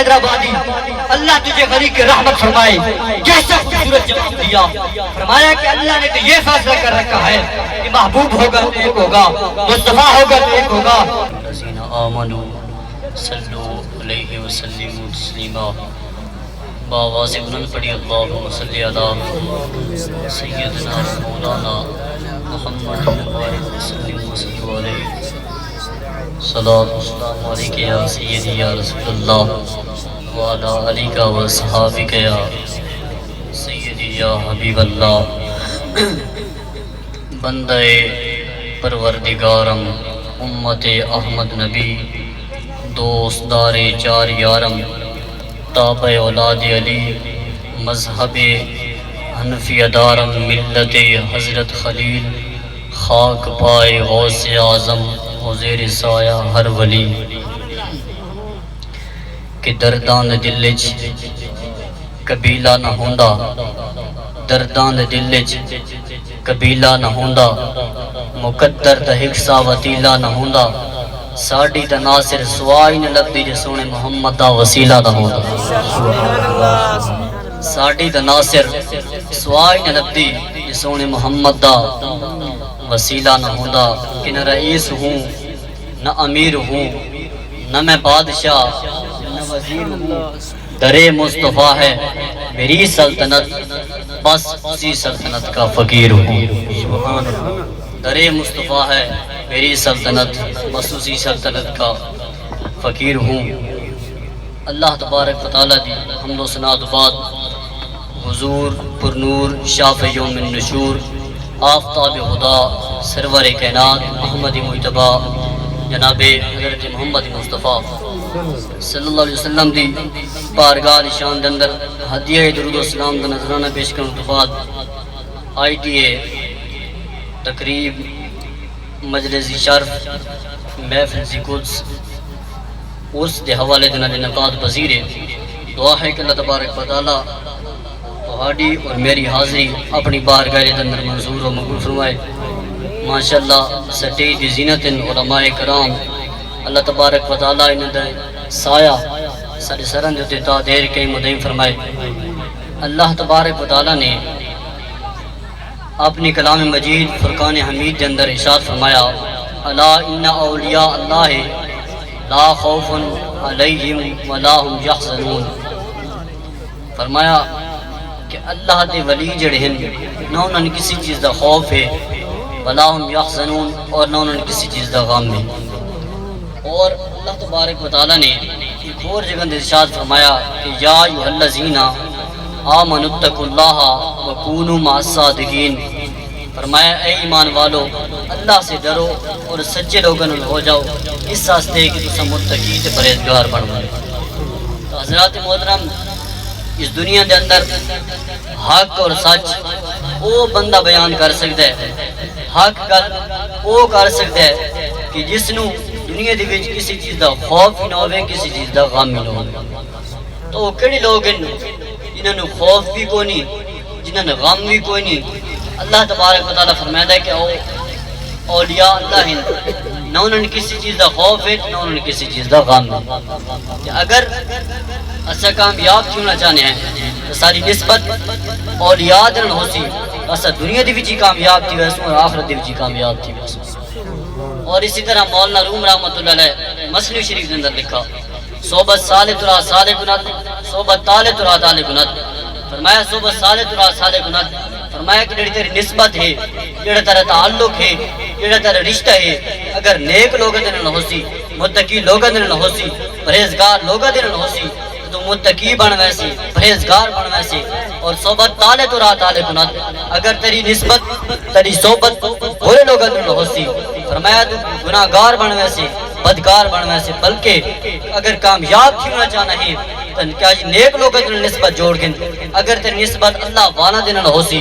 حیدرآبادی، اللہ تجھے غریب کی رحمت فرمائے، کیسا خوبصورت جواب دیا۔ فرمایا کہ اللہ نے تو یہ فیصلہ کر رکھا ہے کہ محبوب ہوگا تو ایک ہوگا، مصطفیٰ ہوگا تو ایک ہوگا۔ الذین آمنوا صلوا علیہ وسلم تسلیما۔ باواز بلند پڑھی اللہم صلی علی سیدنا مولانا محمد مبارک وسلم وسلم علیہ۔ صلاۃ والسلام علیک یا سیدی یا رسول اللہ وعلی آلک و صحابک یا سیدی یا حبیب اللہ۔ بندہ پروردگارم امت احمد نبی، دوست دار چار یارم، تابع اولاد علی، مذہب حنفی دارم، ملت حضرت خلیل، خاک پائے غوث اعظم و زیر سایہ ہر ولی۔ کہ دردان دل چ قبیلہ نہ ہوندا، دردان دل چ قبیلہ نہ ہوندا، مقدر دا حکسا وطیلہ نہ ہوندا، ساڑی دا ناصر سوائی نہ لبدی جے سونے محمد دا وسیلہ نہ ہوندا۔ ساڑی دا ناصر سوائی نہ لبدی جے سونے محمد دا وسیلہ نہ ہوندا۔ کہ نہ رئیس ہوں نہ امیر ہوں، نہ میں بادشاہ نہ وزیر ہوں، درے مصطفیٰ ہے میری سلطنت، بس اسی سلطنت کا فقیر ہوں۔ سبحان اللہ۔ درے مصطفیٰ ہے میری سلطنت، بس اسی سلطنت کا فقیر ہوں۔ اللہ تبارک و تعالیٰ دی حمد و ثنا تو بعد حضور پرنور شافع یوم النشور، آفتاب خدا، سرور کائنات محمد مجتبیٰ جناب حضرت محمد مصطفیٰ صلی اللہ علیہ وسلم دی بارگاہ شان دے اندر ہدیہ درود و سلام دا نذرانہ پیش کرنے تو بعد آئی ٹی اے تقریب مجلس شرف محفل قدس اس دے حوالے دینا دے نقاد پذیر ہے۔ دعا ہے کہ اللہ تبارک و تعالیٰ تہاڈی اور میری حاضری اپنی بارگاہ دے اندر منظور و مقبول فرمائے۔ ماشاءاللہ سٹیج دی زینت علماء کرام، اللہ تبارک و تعالیٰ انہوں دے سایہ سارے سرن دیتے تا دیر کئی مدعیم فرمائے۔ اللہ تبارک و تعالیٰ نے اپنی کلام مجید فرقان حمید کے اندر ارشاد فرمایا، الا ان اولیاء اللہ لا خوف علیہم ولا هم یحزنون۔ فرمایا کہ اللہ دے ولی جڑے ہیں نہ انہوں نے کسی چیز دا خوف ہے، ولا هم یحزنون، اور نہ انہوں نے کسی چیز دا غم ہے۔ اور اللہ تبارک و تعالیٰ نے ایک اور جگہ ارشاد فرمایا کہ یا ایھا الذین آمنوا اتقوا اللہ وکونوا مع الصادقین۔ فرمایا اے ایمان والو اللہ سے ڈرو اور سچے لوگوں ہو جاؤ، اس واسطے کہ تم متقی تے پرہیزگار بن جاؤ۔ تو حضرات محترم، اس دنیا دے اندر حق اور سچ وہ بندہ بیان کر سکتا ہے، حق گل وہ کر سکتا ہے کہ جس نو دنیا دے وچ کسی چیز دا خوف ہی نہ ہوئے، کسی چیز دا غم ہی نہ ہوئے۔ تو وہ کہڑے لوگ ہیں جنہوں نے خوف بھی کوئی نہیں، جنہوں نے غم بھی کوئی نہیں؟ اللہ تبارک و تعالیٰ فرمایا ہے کہ اولیاء اللہ ہیں، نہ انہوں نے کسی چیز دا خوف ہے، نہ انہوں نے کسی چیز دا غم ہے۔ کہ اگر اسا کامیاب ہونا چاہنے ہیں تو ساری نسبت اولیاء دن ہو سی، اسا دنیا دی وچ کامیاب تھی ویسے اور آخرت دی وچ کامیاب تھی ویسے۔ اور اسی طرح مولانا روم رحمۃ اللہ علیہ مسلم شریف کے اندر لکھا، صحبت صالح ترا صالح گنت، صحبت طالع ترا طالع گنت۔ فرمایا صحبت صالح ترا صالح گنت، فرمایا کہ جڑی تیری نسبت ہے، جڑا تیرا تعلق ہے، جڑا تیرا رشتہ ہے، اگر نیک لوگوں دے نال ہو سی، متقی لوگوں دے نال ہو سی، پرہیزگار لوگوں دے نال ہو سی، تو متقی بن ویسی، پرہیزگار بن ویسی۔ اور صحبت طالع ترا طالع گنت، اگر تیری نسبت تیری صحبت برے لوگوں دے نال ہو سی، فرمایا تو گناہگار بن ویسی، بدکار بن ویسے۔ بلکہ اگر کامیاب ہونا چاہنا ہے تو کیا نیک لوگوں دے نسبت جوڑ گن، اگر تیری نسبت اللہ والا دے نال ہو سی،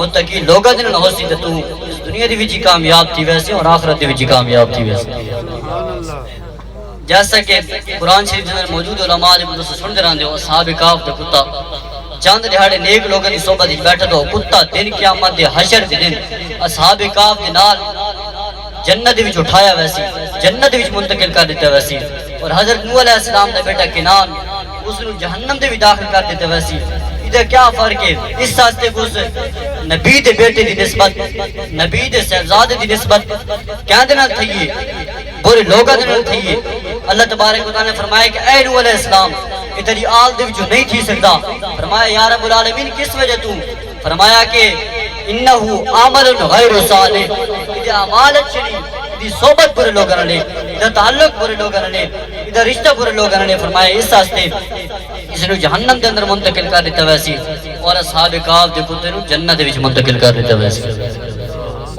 متقی لوگوں دے نال ہو سی، تو اس دنیا دی وچ کامیاب تھی ویسے اور آخرت دی وچ کامیاب تھی ویسے۔ جیسا کہ قرآن شریف کے اندر موجود علماء دے مدد سن دے رہندے ہو، اصحاب کہف تے کتا چند دہاڑے نیک لوگوں دی صحبت وچ بیٹھا تو کتا دن قیامت دے حشر دے دن اصحاب کہف دے نال جنت وچ اٹھایا ویسی، جنت وچ منتقل کر دیتا ویسی۔ اور حضرت نوح علیہ السلام دا بیٹا کنان اس نے جہنم دے بھی داخل کر دیتے ویسی ادھر کیا فرق ہے اس واسطے کو اس نبی دے بیٹے دی نسبت نبی دے صاحبزادے دی نسبت کیا دینا تھئیے برے لوگاں دینا تھئیے اللہ تبارک و تعالیٰ نے فرمایا کہ اے نوح علیہ السلام کہ تیری آل دے جو نہیں تھی سکتا فرمایا یا رب العالمین کس وجہ تو فرمایا کہ انہو عمل غیر صالح ادھر عمال چلی ادھر صحبت برے لوگاں نے ادھر تعلق برے لوگاں نے ادھر رشتہ برے لوگاں نے فرمایا اس واسطے اس نے جہنم دے اندر منتقل کر دیتا ویسی اور اصحاب کہف دے کتے نو جنت وچ منتقل کر دیتا ویسی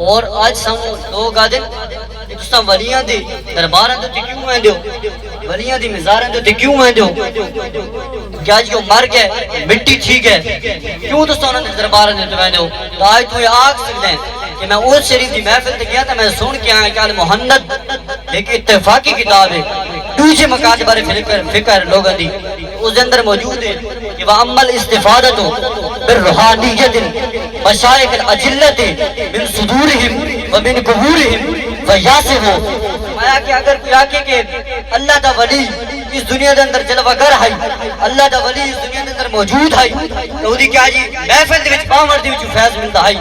اور آج سام لوگ آدھے تساں ولیاں دے درباراں تے کیوں آندے ہو ولیاں دی مزاراں تے کیوں آندے ہو کہ آج کو مر گئے مٹی تھی گئے کیوں تساں انہاں دے درباراں تے آندے ہو تو آج تو یہ آکھ سکدے ہیں کہ میں اس شریف دی محفل تے گیا تھا میں سن کے آیا کہ محمد ایک اتفاقی کتاب ہے دوسرے مقاصد بارے فکر لوگوں دی اس اندر موجود ہے کہ وَأَمَّا الْإِسْتِفَادَةُ بِالرُّحَانِيَّةِ مَشَائِخِ الْأَجِلَّةِ مِنْ صُدُورِهِمْ وَمِنْ قُبُورِهِمْ فَيَاسِهُ فرمایا کہ اگر کوئی آکے کہ اللہ دا ولی اس دنیا دے اندر جلوہ گر ہے اللہ دا ولی اس دنیا دے اندر موجود ہے تو دی کیا جی محفل دے وچ باور دے وچ فیض ملدا ہے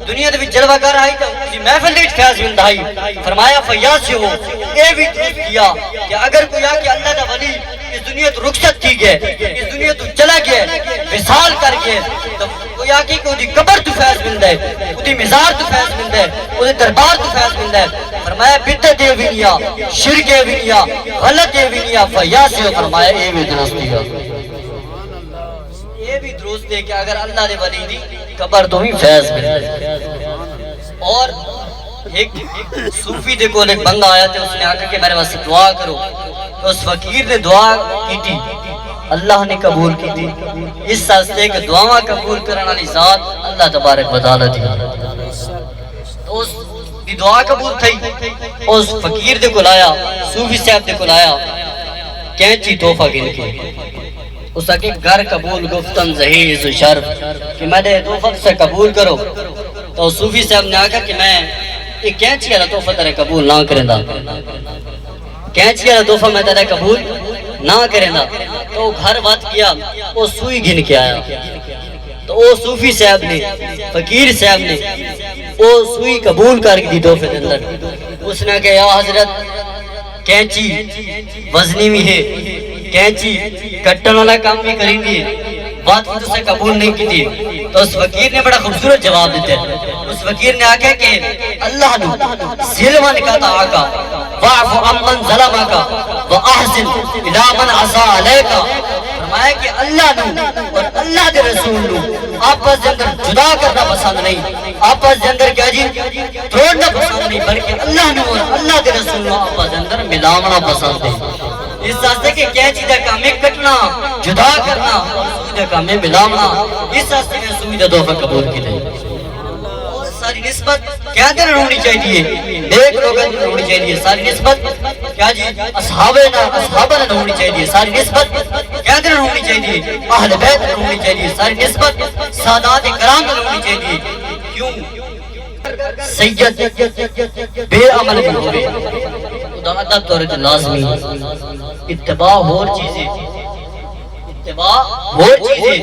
دنیا دے وچ جلوہ گر ہے تو اسی محفل دے وچ فیض ملدا ہے فرمایا فیاسہو اے بھی درست کیا کہ اگر کوئی آکے اللہ دا ولی اس دنیا تو رخصت کی گئے اس دنیا تو چلا گیا وصال کر گئے تو کوئی آکے کہ دی قبر تو فیض ملدا ہے دی مزار تو فیض ملدا ہے دی دربار تو فیض ملدا ہے فرمایا بدعت اے بھی نیا شرک اے بھی نیا غلط اے بھی نیا فیاسہو فرمایا اے بھی درست کیا یہ بھی درست ہے کہ اگر اللہ دے ولی دی قبر تو ہی فیض ملے اور ایک صوفی دے کو ایک بندہ آیا تھا اس نے آکا کہ میرے واسطے دعا کرو تو اس فقیر نے دعا کی تھی اللہ نے قبول کی تھی اس واسطے کہ دعا قبول کرنے والی ذات اللہ تبارک و تعالی دی تو اس دی دعا قبول تھی اس فقیر دے کو لایا صوفی صاحب دے کو لایا کینچی تحفہ گن کے اس آگے گھر قبول گفتن زہیز و شرف کہ میں نے تحفہ سے قبول کرو تو صوفی صاحب نے آکا کہ میں ایک کینچی والا تحفہ تیرے قبول نہ کریں دا کینچی والا تحفہ میں تیرے قبول نہ کریں دا تو گھر بات کیا وہ سوئی گھن کے آیا تو وہ صوفی صاحب نے فقیر صاحب نے وہ سوئی قبول کر دی تحفے کے اندر اس نے کہا یا حضرت کینچی وزنی بھی ہے کینچی کٹن والا کام بھی کریں گی بات کو سے قبول نہیں کی تھی تو اس فقیر نے بڑا خوبصورت جواب دیتے اس فقیر نے آکے کہ اللہ نو ظلمن کا تا آقا وعفو امن ظلمہ کا وآحسن الى من عصا علیکا فرمایا کہ اللہ نو اور اللہ دے رسول نو آپس دے اندر جدا کرنا پسند نہیں آپس دے اندر کیا جی توڑنا پسند نہیں بلکہ اللہ نو اور اللہ دے رسول نو آپس دے اندر ملاونا پسند ہے اس واسطے کہ کیا چیزہ کامیں کٹنا جدا کرنا اور سوئی دے کامیں ملاونا اس واسطے کہ سوئی دے تحفہ قبول کی دے اور ساری نسبت کیا دن ہونی چاہیے نیک لوگوں دن ہونی چاہیے ساری نسبت کیا جی اصحابہ دن ہونی چاہیے ساری نسبت کیا دن ہونی چاہیے اہل بیت دن ہونی چاہیے ساری نسبت سادات کرام دن ہونی چاہیے کیوں سید بے عمل بھی ہوئے ادب طورت لازمی اتباع اور چیزیں اتباع اور چیزیں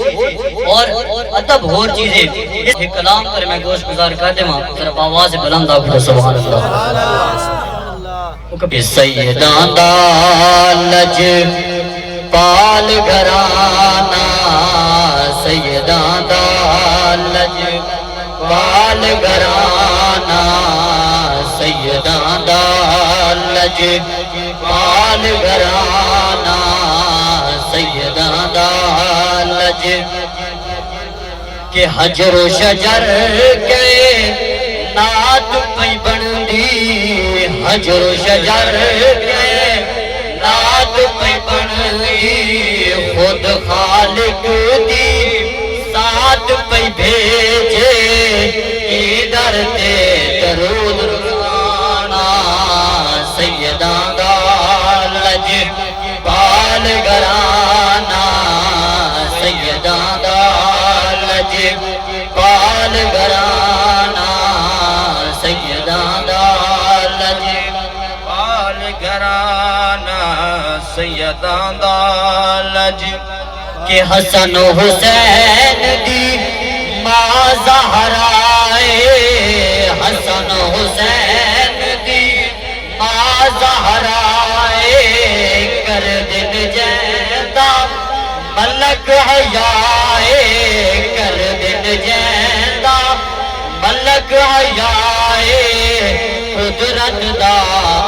اور ادب اور چیزیں اس کلام پر میں گوشت گزار کر دے ماں طرف آواز بلند آگے سبحان اللہ سیدان دا لج پال گھرانا سیدان دا لج پال گھرانا سیدان دا لج پال گھرانا سیدان دا لج کہ حجر و شجر کے نات پئی بندی حجر و شجر کے نات پئی بندی خود خالق دی ساتھ پئی بھیجے ادھر تے درود رسانا سیدان دا لج پال گھرانا سیدان دا لج پال گھرانا سیدان دا لج پال گھرانا سیدان دا لج لج کہ حسن و حسین دی ماں زہرائے، حسن و حسین دی ماں زہرائے، کر دل جیندہ ملک حیائے، کر دل جیندہ ملک حیائے، قدرت دا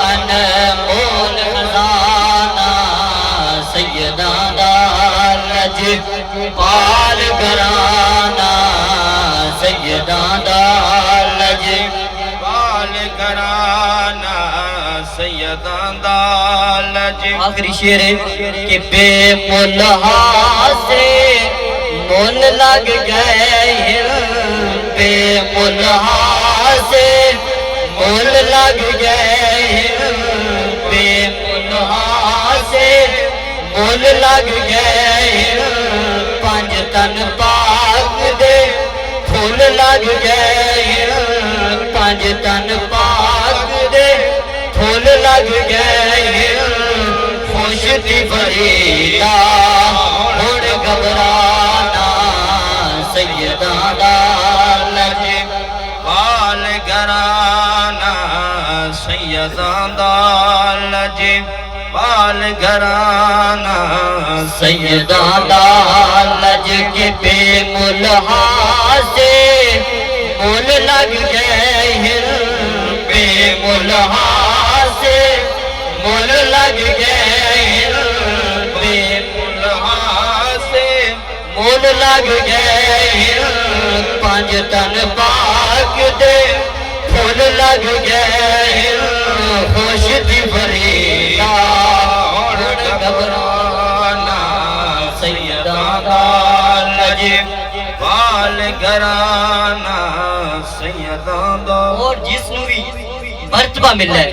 انمول خزانہ، سیداں دا لج پال گھرانہ، سیداں دا لج پال گھرانہ، سیداں دا لج۔ آخری شعر ہے کہ بے ملہا سے مول لگ گئے ہیں، بے ملہا سے مول لگ گئے ہیں، بے ملہا سے مول لگ گئے ہیں، پانچ تن پاک دے پھول لگ گئے ہیں، پانچ تن پاک دے پھول لگ گئے ہیں، خوش تھی فریدا ہن گھبرانا، سیداں دا لج پال گھرانہ، سیداں دا لج پال گھرانہ، سیداں دا لج کے بے ملہا سے مول لگ گئے ہیں، بے ملہا سے مول لگ گئے ہیں، بے ملہا سے مول لگ گئے ہیں، پانچ تن پاک دے پھول لگ گئے ہیں، خوش تھی فریدا ہن گھبرانا، سیداں دا لج پال گھرانہ، سیداں دا۔ اور جس نو بھی مرتبہ مل ہے،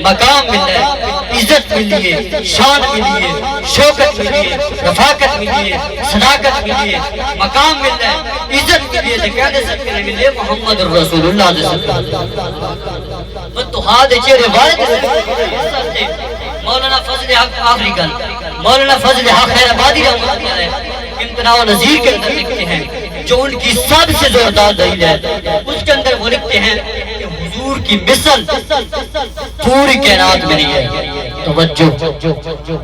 مقام مل ہے، عزت ملی ہے، شان ملی ہے، شوکت ملی ہے، رفاقت ملی ہے، صداقت ملی ہے، مقام مل ہے، عزت ملی ہے، تو کہنے سکتے ہیں ملے محمد رسول اللہ صلی اللہ علیہ وسلم۔ فتوحات چہرے والد سے مولانا فضل حق آخری گل، مولانا فضل حق خیر آبادی رحمۃ اللہ علیہ امتناع و نظیر کے اندر لکھتے ہیں، جو ان کی سب سے زوردار دلیل ہے، اس کے اندر وہ لکھتے ہیں کہ حضور کی مثل پوری کائنات میں نہیں ہے، توجہ،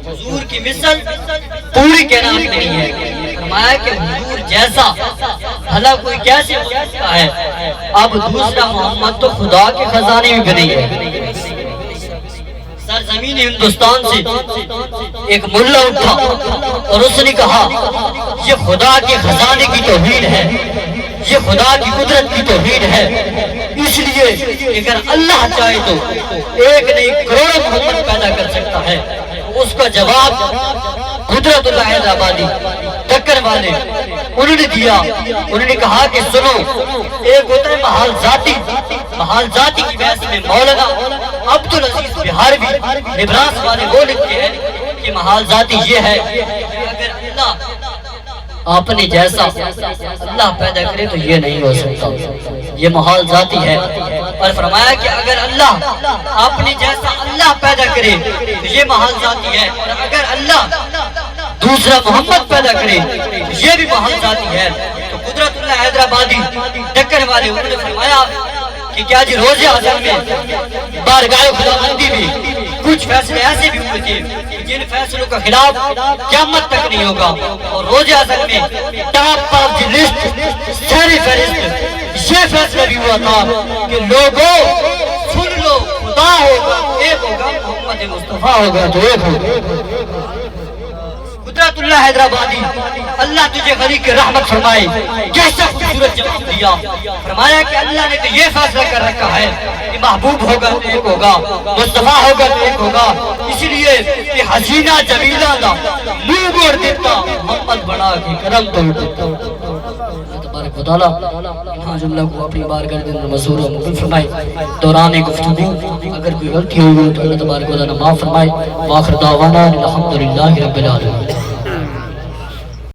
حضور کی مثل پوری کائنات میں نہیں ہے، فرمایا کہ حضور جیسا بھلا کوئی کیسے ہو سکتا ہے، اب دوسرا محمد تو خدا کے خزانے میں بھی نہیں ہے۔ سرزمین ہندوستان سے ایک ملا اٹھا اور اس نے کہا یہ خدا کے خزانے کی توہین ہے، یہ خدا کی قدرت کی توہین ہے، اس لیے اگر اللہ چاہے تو ایک نہیں کروڑوں محمد پیدا کر سکتا ہے۔ اس کا جواب قدرت اللہ حیدرآبادی ٹکر والے انہوں نے دیا، انہوں نے کہا کہ سنو، ایک ہوتا ہے محال ذاتی کی بحث میں مولانا عبدالعزیز بہاروی نبراس والے وہ لکھتے ہیں کہ محال ذاتی یہ ہے کہ اگر اللہ اپنے جیسا اللہ پیدا کرے تو یہ نہیں ہو سکتا، یہ محال ذاتی ہے، اور فرمایا کہ اگر اللہ اپنے جیسا اللہ پیدا کرے تو یہ محال ذاتی ہے، اور اگر اللہ دوسرا محمد پیدا کرے تو یہ بھی محال ذاتی ہے۔ تو قدرت اللہ حیدرآبادی ٹکر والے انہوں نے فرمایا کہ کیا جی روز اعظم میں بارگاہ خداوندی میں کچھ فیصلے ایسے بھی ہوئے تھے جن فیصلوں کا خلاف قیامت تک نہیں ہوگا، اور روز اعظم میں ٹاپ آف دی لسٹ ساری فہرست یہ فیصلہ بھی ہوا تھا کہ لوگوں سن لو، خدا ہوگا ایک ہوگا، محمد مصطفیٰ ہوگا تو ایک ہوگا۔ قدرت اللہ حیدرآبادی اللہ تجھے غریق رحمت فرمائے، کیسا خوبصورت جواب دیا، فرمایا کہ اللہ نے تو یہ فیصلہ کر رکھا ہے کہ محبوب ہوگا تو ایک ہوگا، مصطفیٰ ہوگا تو ایک ہوگا، اس لیے کہ حسینہ جمیلہ دا منہ موڑ دیتا، محمد بنا کے کرم توڑ دیتا۔ تبارک و تعالیٰ انہاں جملہ کو اپنی بارگاہ کے اندر مزور و مقبول فرمائے۔ دوران گفتگو اگر کوئی غلطی ہوئی تو اللہ تبارک و تعالیٰ معاف فرمائے۔ وآخر دعوانا الحمدللہ رب العالمین۔